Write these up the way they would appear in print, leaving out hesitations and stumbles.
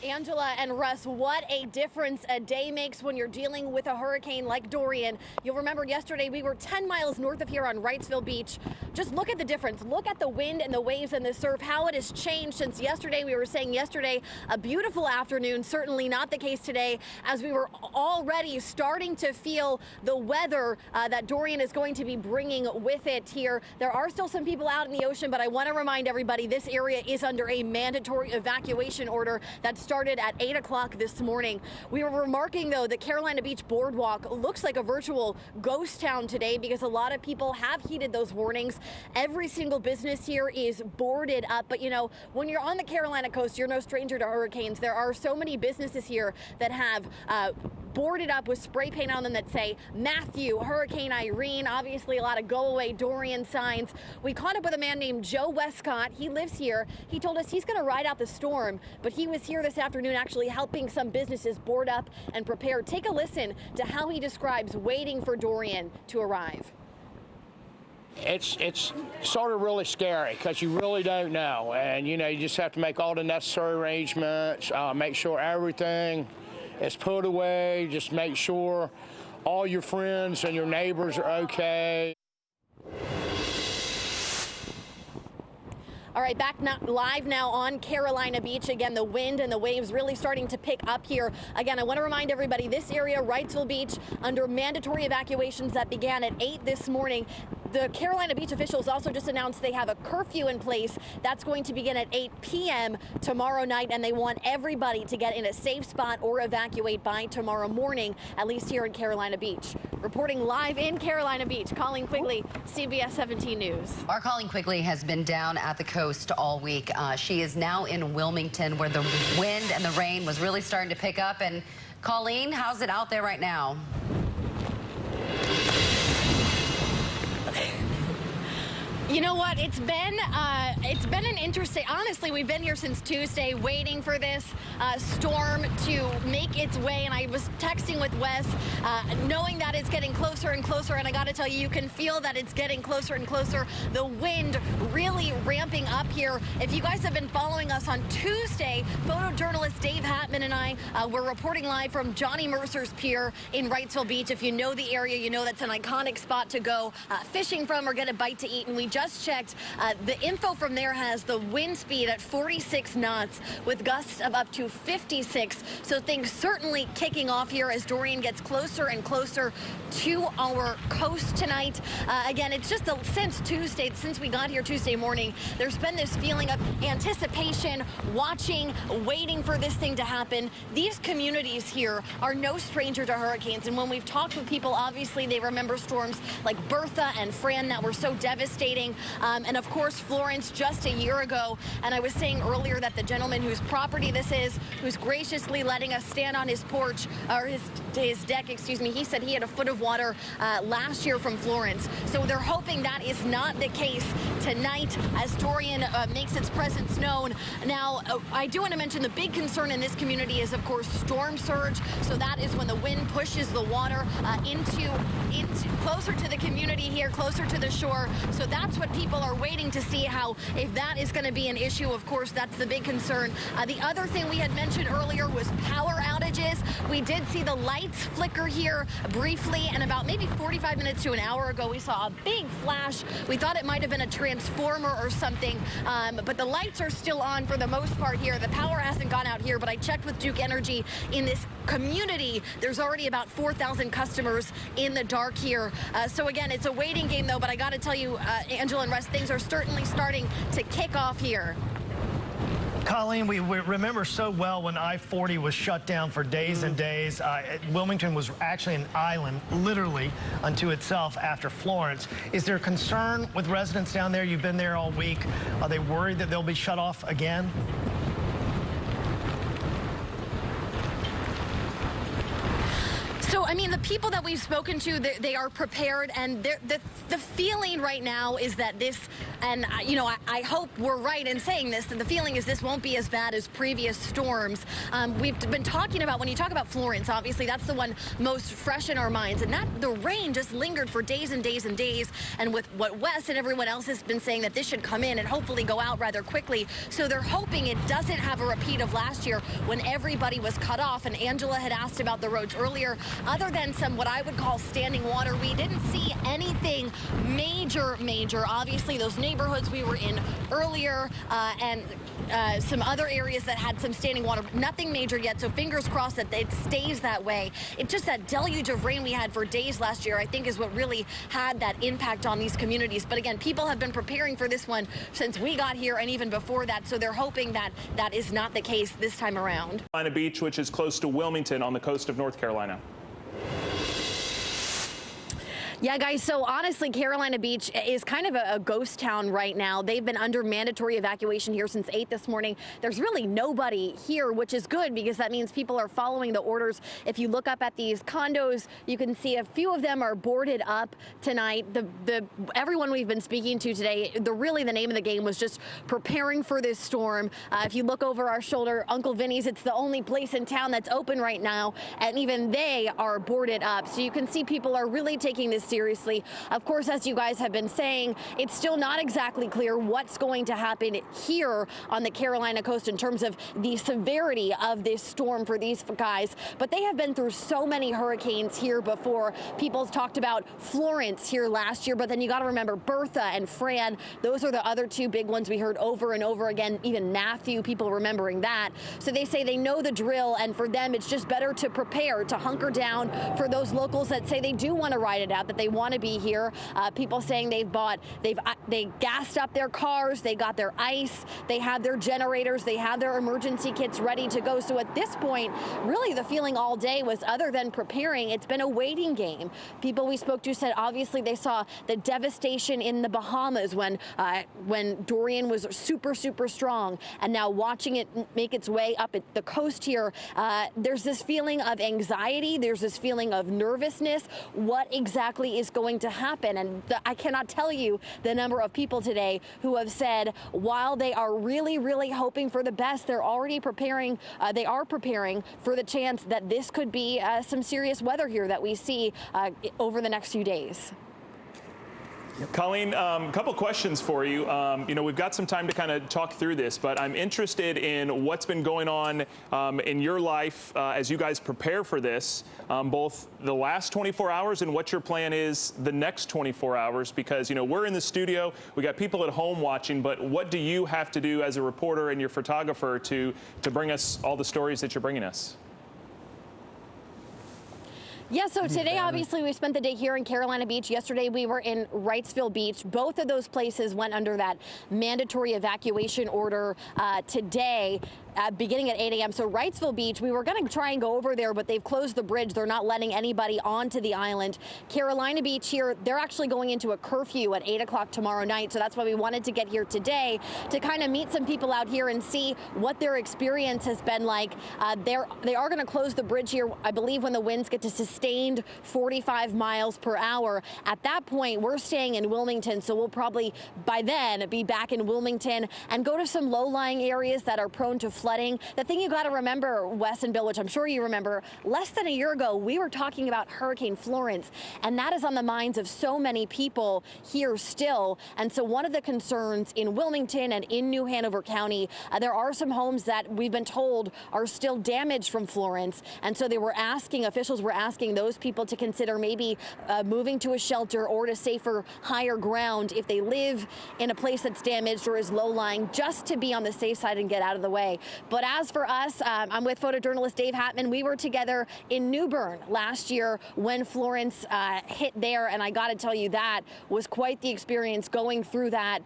Angela and Russ, what a difference a day makes when you're dealing with a hurricane like Dorian. You'll remember yesterday we were 10 miles north of here on Wrightsville Beach. Just look at the difference. Look at the wind and the waves and the surf, how it has changed since yesterday. We were saying yesterday, a beautiful afternoon, certainly not the case today, as we were already starting to feel the weather that Dorian is going to be bringing with it here. There are still some people out in the ocean, but I want to remind everybody this area is under a mandatory evacuation order that started at 8 o'clock this morning. We were remarking, though, that Carolina Beach Boardwalk looks like a virtual ghost town today because a lot of people have heeded those warnings. Every single business here is boarded up. But, you know, when you're on the Carolina coast, you're no stranger to hurricanes. There are so many businesses here that have boarded up with spray paint on them that say Matthew, Hurricane Irene, obviously a lot of go away Dorian signs. We caught up with a man named Joe Westcott. He lives here. He told us he's going to ride out the storm, but he was here this afternoon actually helping some businesses board up and prepare. Take a listen to how he describes waiting for Dorian to arrive. It's sort of really scary because you really don't know, and you just have to make all the necessary arrangements, make sure everything is put away, just make sure all your friends and your neighbors are okay. All right, back live now on Carolina Beach. Again, the wind and the waves really starting to pick up here. Again, I want to remind everybody, this area, Wrightsville Beach, under mandatory evacuations that began at 8 this morning. The Carolina Beach officials also just announced they have a curfew in place that's going to begin at 8 p.m. tomorrow night, and they want everybody to get in a safe spot or evacuate by tomorrow morning, at least here in Carolina Beach. Reporting live in Carolina Beach, Colleen Quigley, CBS 17 News. Our Colleen Quigley has been down at the coast all week. She is now in Wilmington, where the wind and the rain was really starting to pick up. And Colleen, how's it out there right now? You know what? It's been an interesting. Honestly, we've been here since Tuesday, waiting for this storm to make its way. And I was texting with Wes, knowing that it's getting closer and closer. And I got to tell you, you can feel that it's getting closer and closer. The wind really ramping up here. If you guys have been following us on Tuesday, photojournalist Dave Hatman and I were reporting live from Johnny Mercer's Pier in Wrightsville Beach. If you know the area, you know that's an iconic spot to go fishing from or get a bite to eat. And we just checked. The info from there has the wind speed at 46 knots with gusts of up to 56. So things certainly kicking off here as Dorian gets closer and closer to our coast tonight. Again, it's just since Tuesday, since we got here Tuesday morning, there's been this feeling of anticipation, watching, waiting for this thing to happen. These communities here are no stranger to hurricanes. And when we've talked with people, obviously they remember storms like Bertha and Fran that were so devastating. And of course, Florence just a year ago. And I was saying earlier that the gentleman whose property this is, who's graciously letting us stand on his porch, or his deck, excuse me, he said he had a foot of water last year from Florence. So they're hoping that is not the case tonight as Dorian makes its presence known. Now, I do want to mention the big concern in this community is, of course, storm surge. So that is when the wind pushes the water into closer to the community here, closer to the shore. So that's what people are waiting to see, how if that is going to be an issue. Of course, that's the big concern. The other thing we had mentioned earlier was power outages. We did see the lights flicker here briefly, and about maybe 45 minutes to an hour ago, we saw a big flash. We thought it might have been a transformer or something, but the lights are still on for the most part here. The power hasn't gone out here, but I checked with Duke Energy. In this community, there's already about 4,000 customers in the dark here. So again, it's a waiting game, though, but I got to tell you, Angela and Russ, things are certainly starting to kick off here. Colleen, we remember so well when I-40 was shut down for days and days. Wilmington was actually an island, literally, unto itself after Florence. Is there concern with residents down there? You've been there all week. Are they worried that they'll be shut off again? So, I mean, the people that we've spoken to, they are prepared, and the feeling right now is that this, and you know, I hope we're right in saying this, that the feeling is this won't be as bad as previous storms. We've been talking about, when you talk about Florence, obviously that's the one most fresh in our minds, and that the rain just lingered for days and days and days, and with what Wes and everyone else has been saying, that this should come in and hopefully go out rather quickly. So they're hoping it doesn't have a repeat of last year when everybody was cut off. And Angela had asked about the roads earlier. Other than some what I would call standing water, we didn't see anything major. Obviously, those neighborhoods we were in earlier and some other areas that had some standing water, nothing major yet. So fingers crossed that it stays that way. It's just that deluge of rain we had for days last year, I think, is what really had that impact on these communities. But again, people have been preparing for this one since we got here and even before that. So they're hoping that that is not the case this time around. Carolina Beach, which is close to Wilmington on the coast of North Carolina. Yeah, guys, so honestly, Carolina Beach is kind of a ghost town right now. They've been under mandatory evacuation here since 8 this morning. There's really nobody here, which is good because that means people are following the orders. If you look up at these condos, you can see a few of them are boarded up tonight. Everyone we've been speaking to today, really the name of the game was just preparing for this storm. If you look over our shoulder, Uncle Vinny's, it's the only place in town that's open right now, and even they are boarded up. So you can see people are really taking this seriously. Of course, as you guys have been saying, it's still not exactly clear what's going to happen here on the Carolina coast in terms of the severity of this storm for these guys. But they have been through so many hurricanes here before. People talked about Florence here last year, but then you got to remember Bertha and Fran. Those are the other two big ones we heard over and over again, even Matthew, people remembering that. So they say they know the drill, and for them, it's just better to prepare, to hunker down. For those locals that say they do want to ride it out, that they want to be here. People saying they gassed up their cars, they got their ice, they have their generators, they have their emergency kits ready to go. So at this point, really the feeling all day was, other than preparing, it's been a waiting game. People we spoke to said obviously they saw the devastation in the Bahamas when Dorian was super strong, and now watching it make its way up at the coast here, there's this feeling of anxiety, there's this feeling of nervousness. What exactly is going to happen? And I cannot tell you the number of people today who have said while they are really hoping for the best, they're already preparing, they are preparing for the chance that this could be some serious weather here that we see over the next few days. Colleen, a couple questions for you. You know, we've got some time to kind of talk through this, but I'm interested in what's been going on in your life as you guys prepare for this, both the last 24 hours and what your plan is the next 24 hours, because, you know, we're in the studio, we got people at home watching, but what do you have to do as a reporter and your photographer to bring us all the stories that you're bringing us? Yeah, so today, obviously, we spent the day here in Carolina Beach. Yesterday, we were in Wrightsville Beach. Both of those places went under that mandatory evacuation order today. Beginning at 8 a.m. So Wrightsville Beach, we were going to try and go over there, but they've closed the bridge. They're not letting anybody onto the island. Carolina Beach here, they're actually going into a curfew at 8 o'clock tomorrow night. So that's why we wanted to get here today to kind of meet some people out here and see what their experience has been like. They are going to close the bridge here, I believe, when the winds get to sustained 45 miles per hour. At that point, we're staying in Wilmington, so we'll probably by then be back in Wilmington and go to some low-lying areas that are prone to flooding. The thing you got to remember, Wes and Bill, which I'm sure you remember, less than a year ago, we were talking about Hurricane Florence, and that is on the minds of so many people here still. And so one of the concerns in Wilmington and in New Hanover County, there are some homes that we've been told are still damaged from Florence. And so they were asking, officials were asking those people to consider maybe moving to a shelter or to safer, higher ground if they live in a place that's damaged or is low-lying, just to be on the safe side and get out of the way. But as for us, I'm with photojournalist Dave Hatman. We were together in New Bern last year when Florence hit there, and I got to tell you, that was quite the experience going through that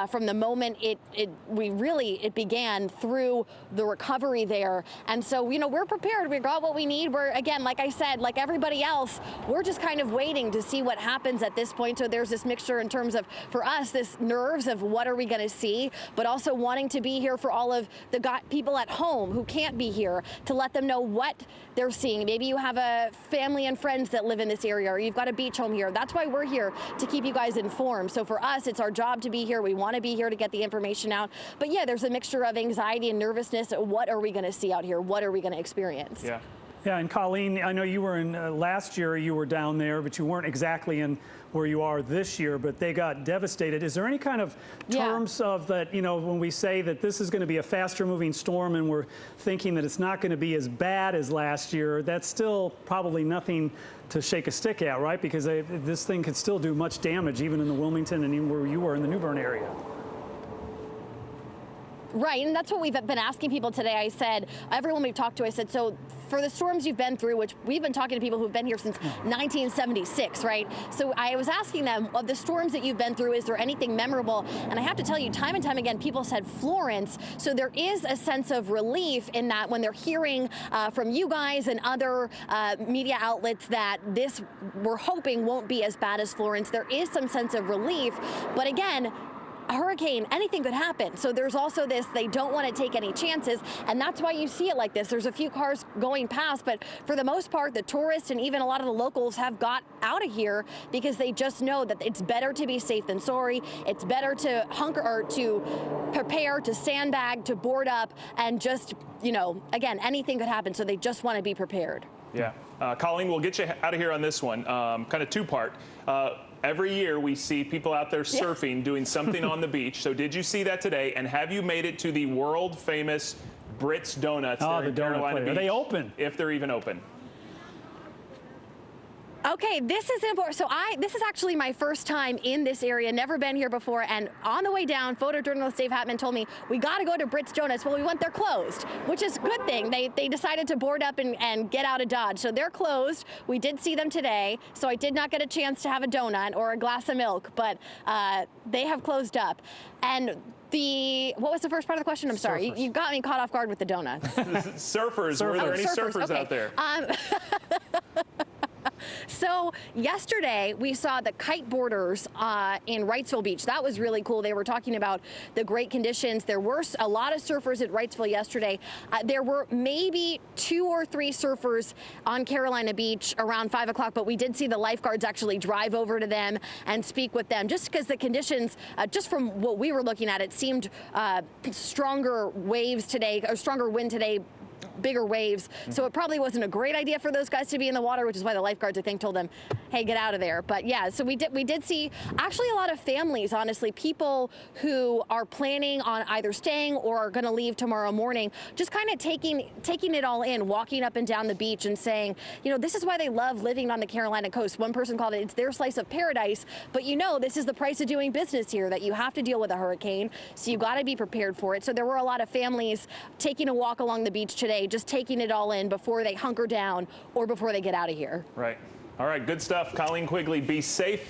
from the moment it began through the recovery there. And so, you know, we're prepared. We got what we need. We're, again, like I said, like everybody else, we're just kind of waiting to see what happens at this point. So there's this mixture in terms of, for us, this nerves of what are we going to see, but also wanting to be here for all of the people people at home who can't be here, to let them know what they're seeing. Maybe you have a family and friends that live in this area, or you've got a beach home here. That's why we're here, to keep you guys informed. So for us, it's our job to be here. We want to be here to get the information out. But yeah, there's a mixture of anxiety and nervousness. What are we going to see out here? What are we going to experience? Yeah. Yeah, and Colleen, I know you were in last year, you were down there, but you weren't exactly in where you are this year, but they got devastated. Is there any kind of terms of that, you know, when we say that this is going to be a faster moving storm and we're thinking that it's not going to be as bad as last year, that's still probably nothing to shake a stick at, right? Because this thing could still do much damage, even in the Wilmington and even where you were in the New Bern area. Right, and that's what we've been asking people today. I said, everyone we've talked to, I said, so for the storms you've been through, which we've been talking to people who've been here since 1976, right? So I was asking them, of the storms that you've been through, is there anything memorable? And I have to tell you, time and time again, people said Florence. So there is a sense of relief in that when they're hearing from you guys and other media outlets that this, we're hoping, won't be as bad as Florence. There is some sense of relief, but again, a hurricane, anything could happen. So there's also this, they don't want to take any chances, and that's why you see it like this. There's a few cars going past, but for the most part, the tourists and even a lot of the locals have got out of here because they just know that it's better to be safe than sorry. It's better to hunker, or to prepare, to sandbag, to board up, and just, you know, again, anything could happen, so they just want to be prepared. Yeah. Colleen, we'll get you out of here on this one. Kind of two-part. Every year we see people out there surfing, doing something on the beach. So did you see that today? And have you made it to the world-famous Brits Donuts there in Carolina Beach? Are they open? If they're even open. Okay, this is important. So this is actually my first time in this area, never been here before, and on the way down, photojournalist Dave Hatman told me, we got to go to Brits Donuts. Well, we went, they're closed, which is a good thing. They decided to board up and get out of Dodge. So they're closed. We did see them today, so I did not get a chance to have a donut or a glass of milk, but they have closed up. And what was the first part of the question? I'm sorry. You got me caught off guard with the donuts. Surfers. Were there any surfers okay. out there? So yesterday we saw the kiteboarders in Wrightsville Beach. That was really cool. They were talking about the great conditions. There were a lot of surfers at Wrightsville yesterday. There were maybe 2 or 3 surfers on Carolina Beach around 5 o'clock, but we did see the lifeguards actually drive over to them and speak with them, just because the conditions, just from what we were looking at, it seemed stronger waves today, or stronger wind today, bigger waves. So it probably wasn't a great idea for those guys to be in the water, which is why the lifeguards, I think, told them, hey, get out of there. But yeah, so we did see actually a lot of families, honestly, people who are planning on either staying or are going to leave tomorrow morning, just kind of taking it all in, walking up and down the beach and saying, you know, this is why they love living on the Carolina coast. One person called it's their slice of paradise, but you know, this is the price of doing business here, that you have to deal with a hurricane, so you got to be prepared for it. So there were a lot of families taking a walk along the beach today, just taking it all in before they hunker down or before they get out of here. Right. All right, good stuff. Colleen Quigley, be safe.